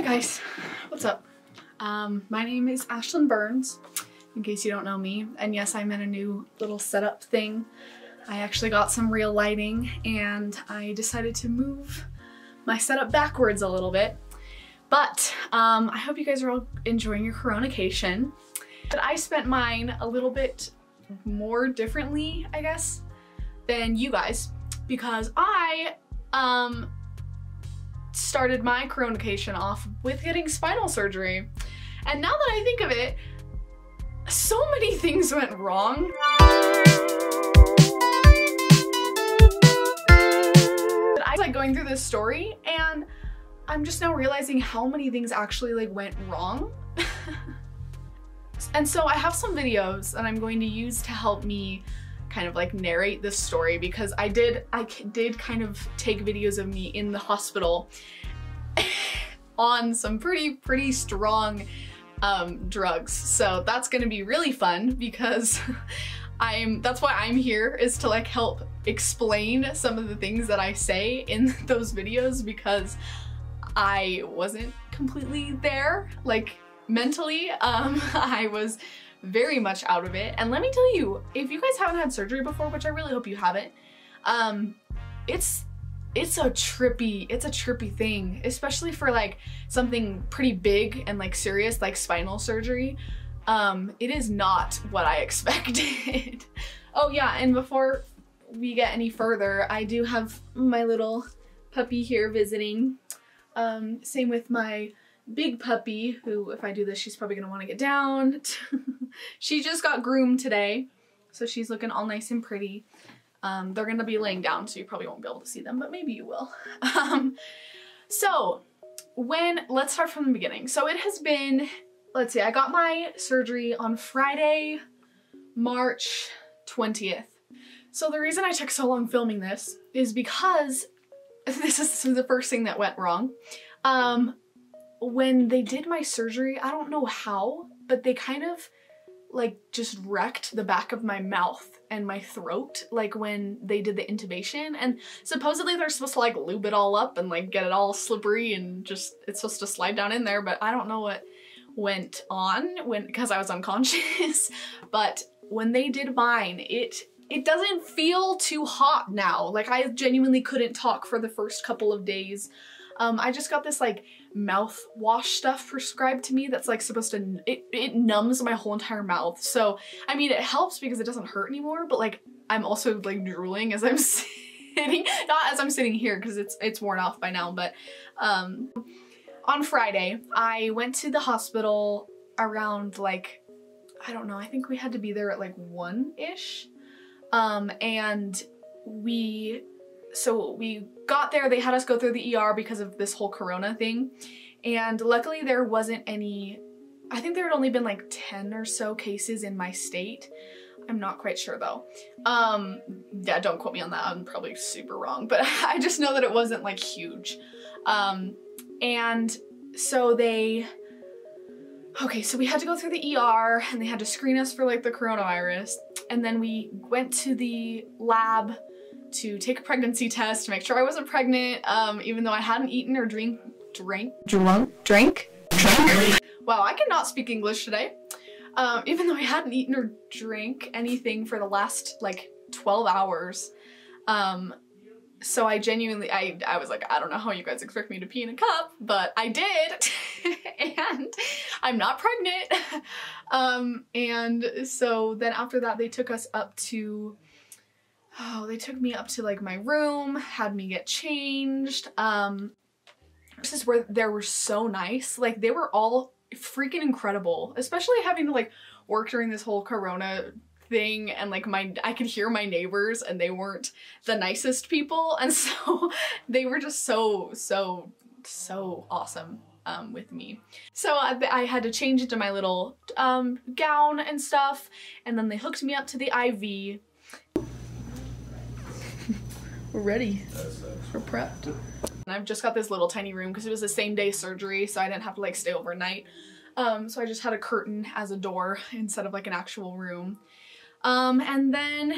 Hi guys, what's up? My name is Ashlyn Burns, in case you don't know me. And yes, I'm in a new little setup thing. I actually got some real lighting and I decided to move my setup backwards a little bit. But I hope you guys are all enjoying your Corona-cation. But I spent mine a little bit more differently, I guess, than you guys, because I started my Corona-cation off with getting spinal surgery. And now that I think of it, so many things went wrong. I was like going through this story and I'm just now realizing how many things actually like went wrong. And so I have some videos that I'm going to use to help me kind of like narrate this story, because I did kind of take videos of me in the hospital on some pretty strong drugs. So that's gonna be really fun, because that's why I'm here, is to like help explain some of the things that I say in those videos, because I wasn't completely there, like mentally. I was very much out of it. And let me tell you, if you guys haven't had surgery before, which I really hope you haven't, it's a trippy thing, especially for like something pretty big and like serious like spinal surgery. It is not what I expected. Oh yeah, and before we get any further, I do have my little puppy here visiting. Same with my big puppy, who, if I do this, she's probably gonna want to get down. She just got groomed today, so she's looking all nice and pretty. They're gonna be laying down, so you probably won't be able to see them, but maybe you will. So let's start from the beginning. So it has been, let's see, I got my surgery on Friday, March 20th. So the reason I took so long filming this is because this is the first thing that went wrong. When they did my surgery, I don't know how, but they kind of like just wrecked the back of my mouth and my throat, like when they did the intubation. And supposedly they're supposed to like lube it all up and like get it all slippery and just, it's supposed to slide down in there, but I don't know what went on because I was unconscious. But when they did mine, it doesn't feel too hot now. Like, I genuinely couldn't talk for the first couple of days. I just got this like mouthwash stuff prescribed to me that's like supposed to, it numbs my whole entire mouth. So, I mean, it helps because it doesn't hurt anymore, but like, I'm also like drooling as I'm sitting, not as I'm sitting here because it's worn off by now, but, on Friday, I went to the hospital around like, I don't know, I think we had to be there at like 1-ish. And we got there, they had us go through the ER because of this whole Corona thing. And luckily there wasn't any, I think there had only been like 10 or so cases in my state. I'm not quite sure though. Yeah, don't quote me on that, I'm probably super wrong, but I just know that it wasn't like huge. And so so we had to go through the ER and they had to screen us for like the coronavirus. And then we went to the lab to take a pregnancy test to make sure I wasn't pregnant, even though I hadn't eaten or drank. Wow, I cannot speak English today. Even though I hadn't eaten or drank anything for the last like 12 hours. So I genuinely, I was like, I don't know how you guys expect me to pee in a cup, but I did, and I'm not pregnant. And so then after that, they took us up to, they took me up to like my room, had me get changed. This is where they were so nice. Like, they were all freaking incredible, especially having to like work during this whole Corona thing, and like I could hear my neighbors and they weren't the nicest people, and so they were just so awesome with me. So I had to change into my little gown and stuff, and then they hooked me up to the IV. We're ready. We're prepped. And I've just got this little tiny room because it was the same day surgery, so I didn't have to like stay overnight. So I just had a curtain as a door instead of like an actual room. And then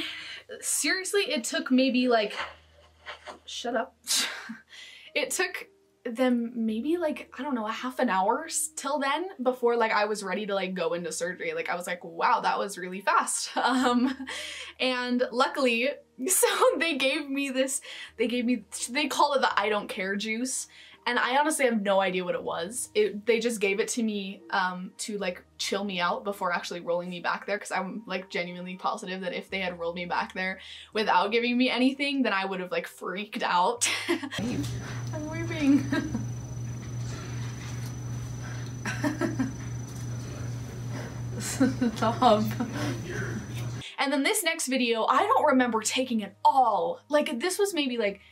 seriously, it took maybe like, shut up. It took then maybe like, I don't know, a half an hour till then before like I was ready to like go into surgery. Like I was like, wow, that was really fast. And luckily, so they call it the I don't care juice. And I honestly have no idea what it was. They just gave it to me to like chill me out before actually rolling me back there, because I'm like genuinely positive that if they had rolled me back there without giving me anything, then I would have like freaked out. I'm weeping. Stop. And then this next video, I don't remember taking it all. Like this was maybe like,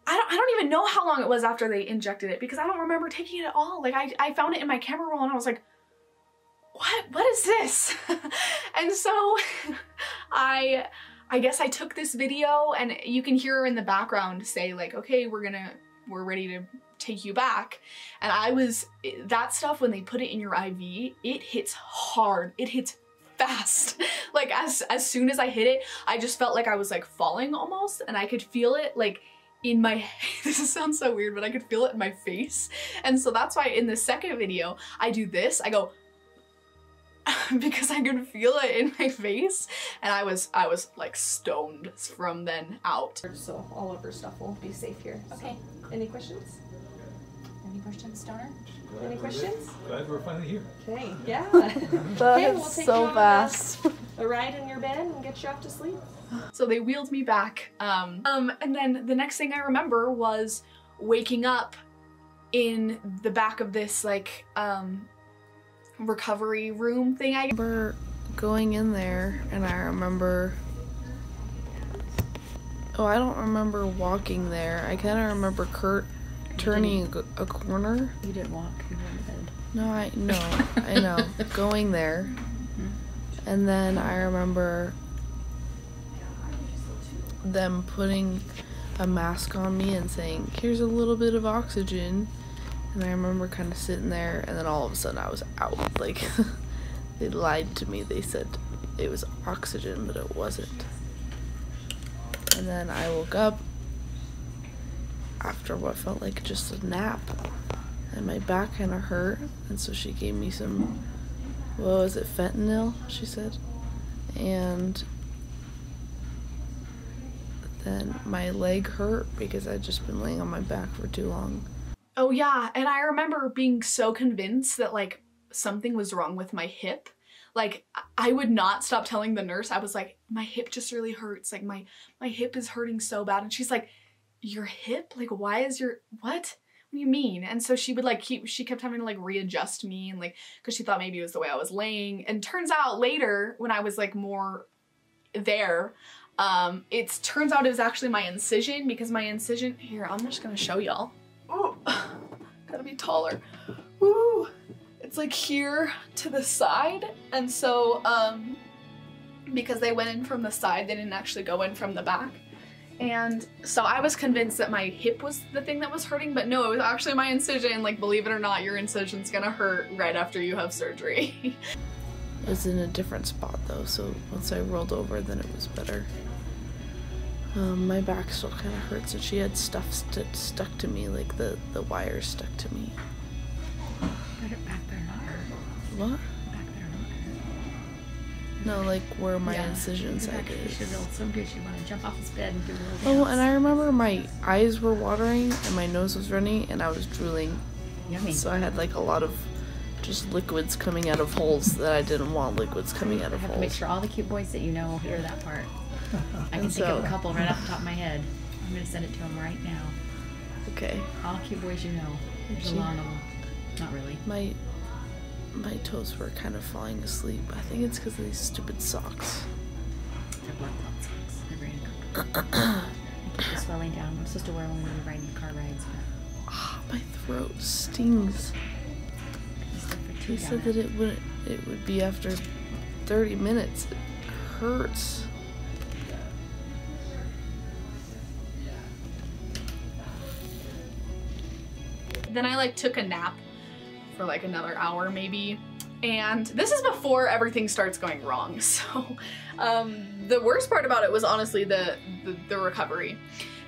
I don't even know how long it was after they injected it, because I don't remember taking it at all. Like I found it in my camera roll and I was like, what is this? And so I guess I took this video, and you can hear her in the background say like, okay, we're ready to take you back. And that stuff, when they put it in your IV, it hits hard. It hits fast. Like as soon as I hit it, I just felt like I was like falling almost, and I could feel it like in my, this sounds so weird, but I could feel it in my face. And so that's why in the second video, I do this, I go, because I could feel it in my face, and I was like stoned from then out. So all of her stuff will be safe here. Okay, so, any questions? Any questions, Stoner? Any questions? Glad we're finally here. Okay, yeah. Okay, we'll take so fast. A ride in your bed and get you off to sleep. So they wheeled me back, and then the next thing I remember was waking up in the back of this like recovery room thing. I remember going in there, and I remember, oh, I don't remember walking there. I kind of remember Kurt turning a corner. You didn't walk, you were in bed. No, I know, going there. And then I remember them putting a mask on me and saying, here's a little bit of oxygen. And I remember kind of sitting there, and then all of a sudden I was out. Like, they lied to me. They said it was oxygen, but it wasn't. And then I woke up after what felt like just a nap, and my back kind of hurt, and so she gave me some, what was it, fentanyl, she said. And then my leg hurt because I'd just been laying on my back for too long. Oh yeah, and I remember being so convinced that like something was wrong with my hip. Like I would not stop telling the nurse. I was like, my hip just really hurts. Like my hip is hurting so bad. And she's like, your hip? Like why is your, what do you mean? And so she would like she kept having to like readjust me, and like, because she thought maybe it was the way I was laying. And turns out later, when I was like more there, it turns out it was actually my incision, because my incision, here, I'm just gonna show y'all. Oh, gotta be taller. Woo! It's like here to the side, and so because they went in from the side, they didn't actually go in from the back. And so I was convinced that my hip was the thing that was hurting, but no, it was actually my incision. Like, believe it or not, your incision's gonna hurt right after you have surgery. It was in a different spot though, so once I rolled over, then it was better. My back still kind of hurts, and she had stuff stuck to me, like the wires stuck to me. Got it back there, not hurt. What? Back there, not hurt. No, like where my incision side is. She felt so good she wanted to jump off this bed and do a little dance. Oh, and I remember my eyes were watering, and my nose was running, and I was drooling. Yummy. So I had like a lot of just liquids coming out of holes that I didn't want liquids coming out of I have holes. to make sure all the cute boys that you know will hear that part. I can think of a couple right off the top of my head. I'm going to send it to them right now. Okay. All cute boys you know. There's a lot of them. Not really. My toes were kind of falling asleep. I think it's because of these stupid socks. They're blood clot socks. They're very uncomfortable. Keep the swelling down. I'm supposed to wear one when we're riding car rides. Ah, my throat stings. He said that it would be after 30 minutes. It hurts. Then I like took a nap for like another hour maybe, and this is before everything starts going wrong. So the worst part about it was honestly the recovery.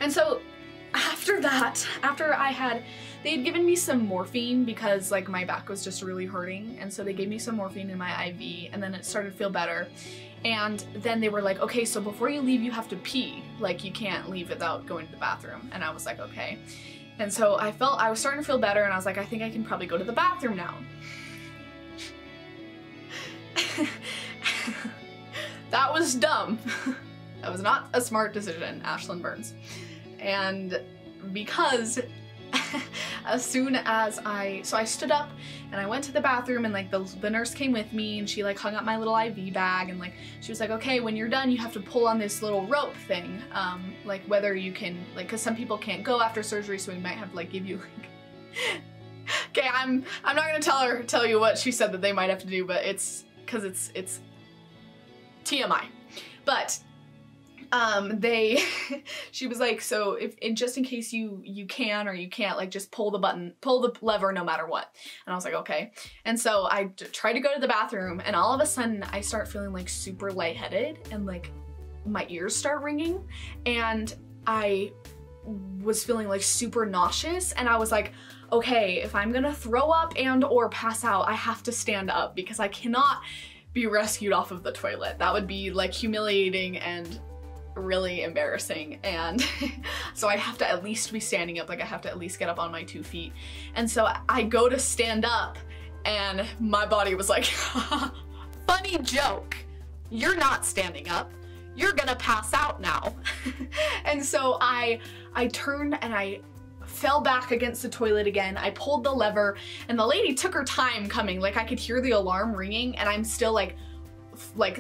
And so after that, they had given me some morphine because like my back was just really hurting, and so they gave me some morphine in my IV, and then it started to feel better. And then they were like, okay, so before you leave you have to pee, like you can't leave without going to the bathroom. And I was like, okay. And so I was starting to feel better, and I was like, I think I can probably go to the bathroom now. That was dumb. That was not a smart decision, Ashlyn Burns. And because as soon as I stood up and I went to the bathroom, and like the nurse came with me, and she like hung up my little IV bag, and like she was like, okay, when you're done you have to pull on this little rope thing, like whether you can, like, because some people can't go after surgery, so we might have to like give you like okay, I'm not gonna tell you what she said that they might have to do, but it's because it's TMI. But she was like, so if just in case you can or you can't, like just pull the lever no matter what. And I was like, okay. And so I tried to go to the bathroom, and all of a sudden I start feeling like super lightheaded, and like my ears start ringing, and I was feeling like super nauseous, and I was like, okay, if I'm gonna throw up and or pass out, I have to stand up because I cannot be rescued off of the toilet. That would be like humiliating and really embarrassing, and so I have to at least be standing up, like I have to at least get up on my 2 feet. And so I go to stand up, and my body was like, funny joke, you're not standing up, you're gonna pass out now. And so I turned and I fell back against the toilet again. I pulled the lever, and the lady took her time coming. Like I could hear the alarm ringing, and I'm still like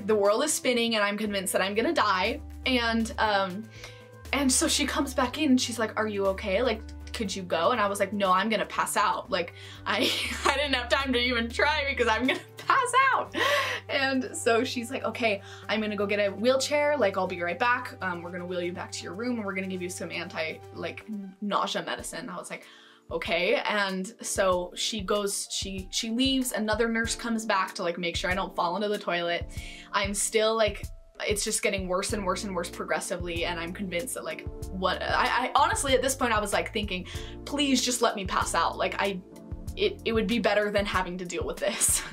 the world is spinning, and I'm convinced that I'm gonna die. And so she comes back in, and she's like, are you okay? Like, could you go? And I was like, no, I'm gonna pass out. Like I didn't have time to even try because I'm gonna pass out. And so she's like, okay, I'm gonna go get a wheelchair, like I'll be right back. We're gonna wheel you back to your room, and we're gonna give you some nausea medicine. I was like, okay. And so she goes, she leaves, another nurse comes back to like make sure I don't fall into the toilet. I'm still like, it's just getting worse and worse and worse progressively, and I'm convinced that like I honestly at this point I was like thinking, please just let me pass out. Like it would be better than having to deal with this.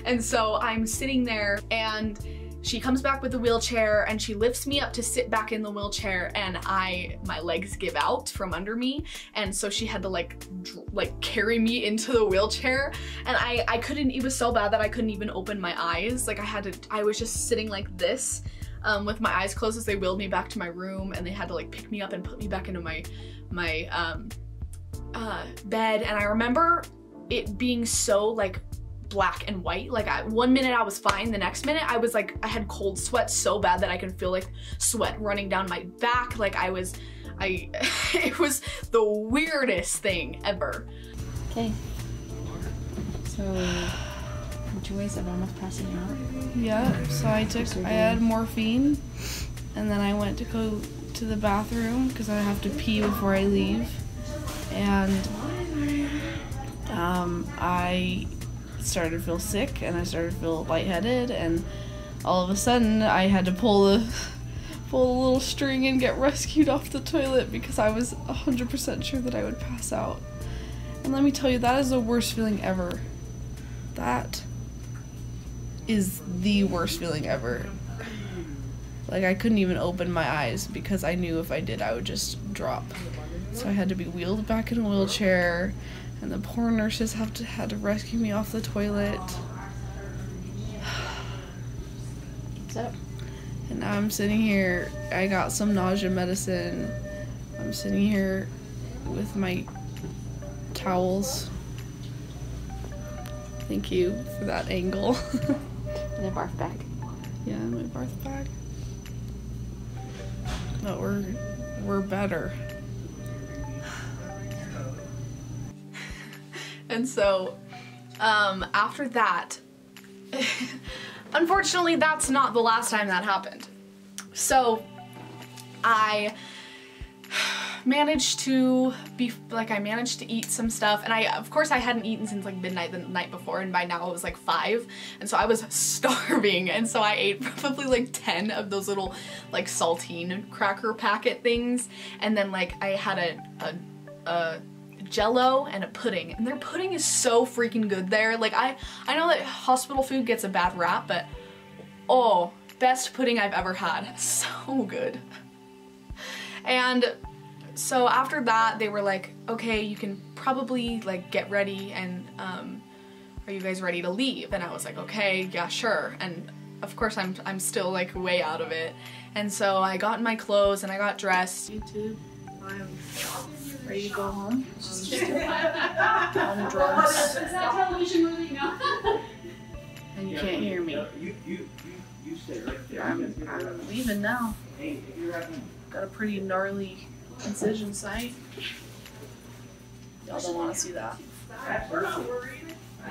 And so I'm sitting there, and she comes back with the wheelchair, and she lifts me up to sit back in the wheelchair, and my legs give out from under me, and so she had to like carry me into the wheelchair, and I couldn't, it was so bad that I couldn't even open my eyes. Like I was just sitting like this with my eyes closed as they wheeled me back to my room, and they had to like pick me up and put me back into my bed. And I remember it being so like black and white. Like one minute I was fine, the next minute I was like, I had cold sweat so bad that I could feel like sweat running down my back. Like it was the weirdest thing ever. Okay. So joys of almost passing out. Yeah, so I had morphine, and then I went to go to the bathroom because I have to pee before I leave. And I started to feel sick, and I started to feel lightheaded, and all of a sudden I had to pull the little string and get rescued off the toilet because I was 100% sure that I would pass out. And let me tell you, that is the worst feeling ever. That is the worst feeling ever. Like I couldn't even open my eyes because I knew if I did I would just drop. So I had to be wheeled back in a wheelchair, and the poor nurses had to rescue me off the toilet. So, and now I'm sitting here, I got some nausea medicine. I'm sitting here with my towels. Thank you for that angle. and a barf bag. Yeah, my barf bag. But we're better. And so, after that, unfortunately, that's not the last time that happened. So, managed to I managed to eat some stuff, and of course I hadn't eaten since like midnight the night before, and by now it was like 5, and so I was starving, and so I ate probably like 10 of those little like saltine cracker packet things, and then like I had a Jello and a pudding, and their pudding is so freaking good there. Like I know that hospital food gets a bad rap, but oh, best pudding I've ever had. So good. And so after that, they were like, okay, you can probably like get ready, and are you guys ready to leave? And I was like, okay, yeah, sure. And of course I'm still like way out of it. And so I got in my clothes and I got dressed. YouTube, I'm ready to go home. I'm dressed. Is that television movie? No. And you can't hear me. You stay right there. I'm leaving now. Hey, if you're having... Got a pretty gnarly incision site. Y'all don't want to see that.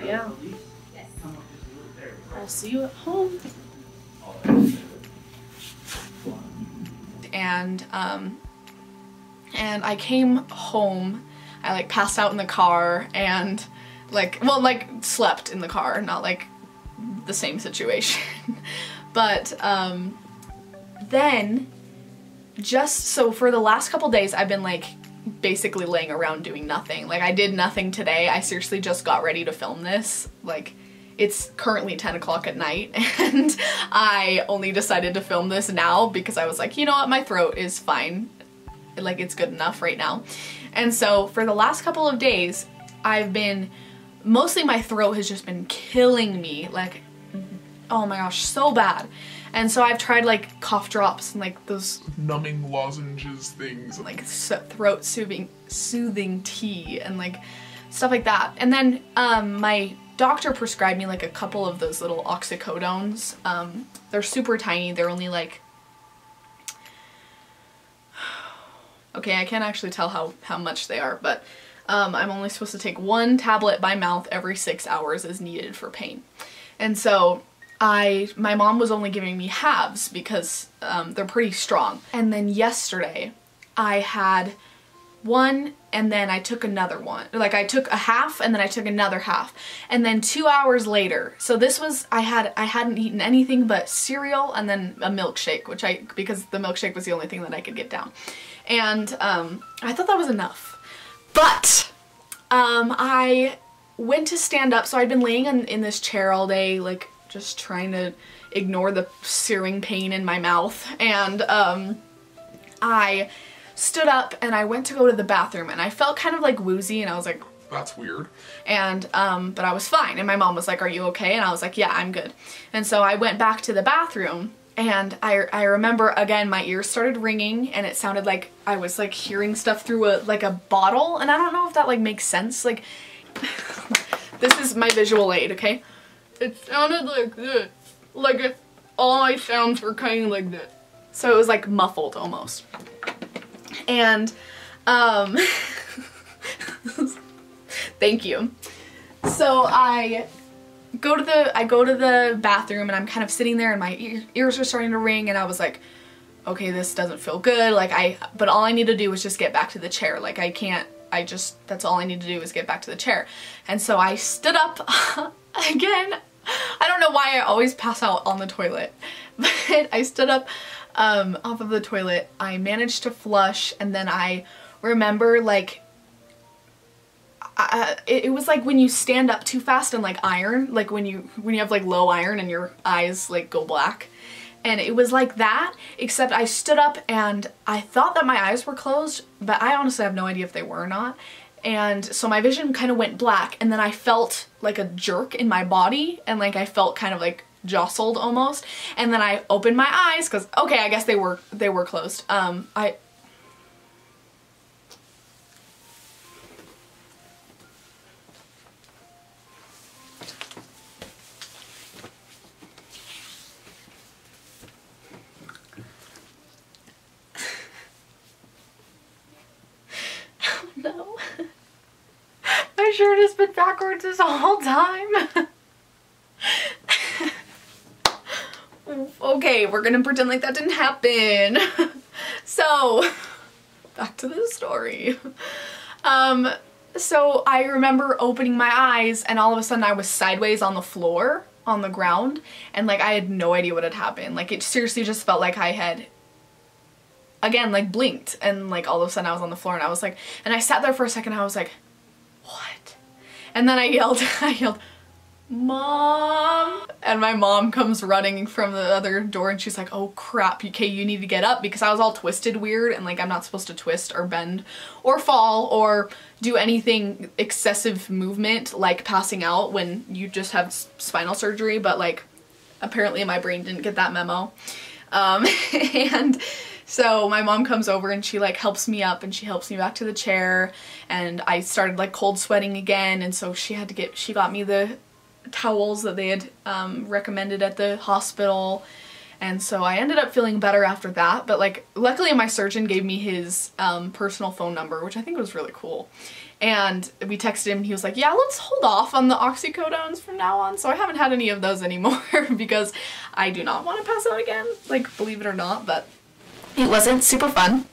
Yeah. I'll see you at home. And I came home. I like passed out in the car and like slept in the car, not like the same situation. But then just so for the last couple days I've been like basically laying around doing nothing. Like I did nothing today. I seriously just got ready to film this. Like it's currently 10 o'clock at night and I only decided to film this now because I was like, you know what, my throat is fine. Like it's good enough right now. And so for the last couple of days I've been, mostly my throat has just been killing me. Like, oh my gosh, so bad. And so I've tried like cough drops and like those numbing lozenges things, and like throat soothing tea and like stuff like that. And then my doctor prescribed me like a couple of those little oxycodones. They're super tiny. They're only like, okay, I can't actually tell how much they are, but I'm only supposed to take 1 tablet by mouth every 6 hours as needed for pain. And so my mom was only giving me halves because they're pretty strong. And then yesterday I had one and then I took another one. Like I took a half and then I took another half. And then 2 hours later, so this was, I hadn't eaten anything but cereal and then a milkshake, because the milkshake was the only thing that I could get down. And I thought that was enough. But I went to stand up, so I'd been laying in this chair all day, like just trying to ignore the searing pain in my mouth, and I stood up and I went to go to the bathroom and I felt kind of like woozy and I was like, that's weird. And but I was fine, and my mom was like, are you okay? And I was like, yeah, I'm good. And so I went back to the bathroom and I remember again my ears started ringing and it sounded like I was like hearing stuff through a bottle, and I don't know if that like makes sense. Like this is my visual aid, okay? It sounded like this. Like if all my sounds were kind of like this. So it was like muffled almost. And thank you. So I go to the bathroom and I'm kind of sitting there and my ears are starting to ring, and I was like, okay, this doesn't feel good. Like but all I need to do is just get back to the chair. Like that's all I need to do is get back to the chair. And so I stood up again. I don't know why I always pass out on the toilet, but I stood up off of the toilet. I managed to flush, and then I remember like it was like when you stand up too fast and like iron, like when you have like low iron and your eyes like go black. And it was like that, except I stood up and I thought that my eyes were closed, but I honestly have no idea if they were or not. And so my vision kind of went black, and then I felt like a jerk in my body, and like I felt kind of like jostled almost. And then I opened my eyes because, okay, I guess they were closed. No. My shirt has been backwards this whole time. Okay, we're gonna pretend like that didn't happen. So, back to the story. So I remember opening my eyes and all of a sudden I was sideways on the floor, on the ground, and like I had no idea what had happened. Like it seriously just felt like I had, again, like blinked, and like all of a sudden I was on the floor and I was like, and I sat there for a second and I was like, what? And then I yelled, Mom! And my mom comes running from the other door and she's like, oh crap, okay, you need to get up, because I was all twisted weird and like I'm not supposed to twist or bend or fall or do anything excessive movement like passing out when you just have spinal surgery, but like apparently my brain didn't get that memo. And so my mom comes over and she like helps me up and she helps me back to the chair, and I started like cold sweating again, and so she got me the towels that they had recommended at the hospital, and so I ended up feeling better after that. But like luckily my surgeon gave me his personal phone number, which I think was really cool, and we texted him and he was like, yeah, let's hold off on the oxycodones from now on. So I haven't had any of those anymore because I do not want to pass out again, like believe it or not, but it wasn't super fun.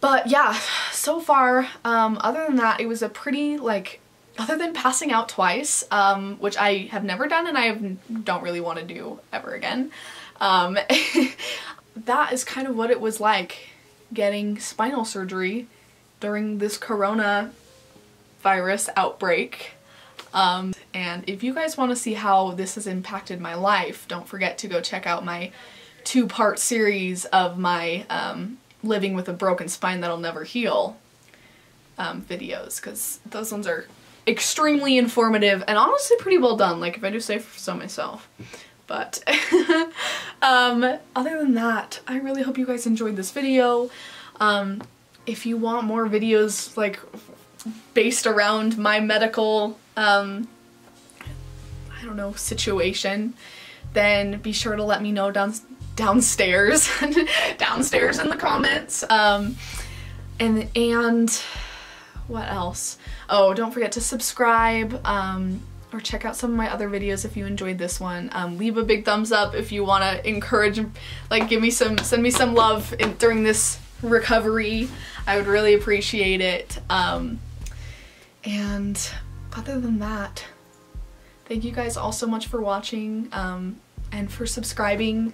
But yeah, so far other than that, it was a pretty like, other than passing out twice, which I have never done and I don't really want to do ever again, that is kind of what it was like getting spinal surgery during this coronavirus outbreak. And if you guys want to see how this has impacted my life, don't forget to go check out my 2-part series of my living with a broken spine that'll never heal videos, because those ones are extremely informative and honestly pretty well done, like if I do say so myself. But other than that, I really hope you guys enjoyed this video. If you want more videos like based around my medical I don't know, situation, then be sure to let me know downstairs downstairs in the comments. And what else? Oh, don't forget to subscribe, or check out some of my other videos if you enjoyed this one. Leave a big thumbs up if you want to encourage, like send me some love during this recovery. I would really appreciate it. And other than that, thank you guys all so much for watching, and for subscribing.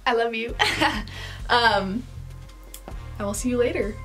I love you. I will see you later.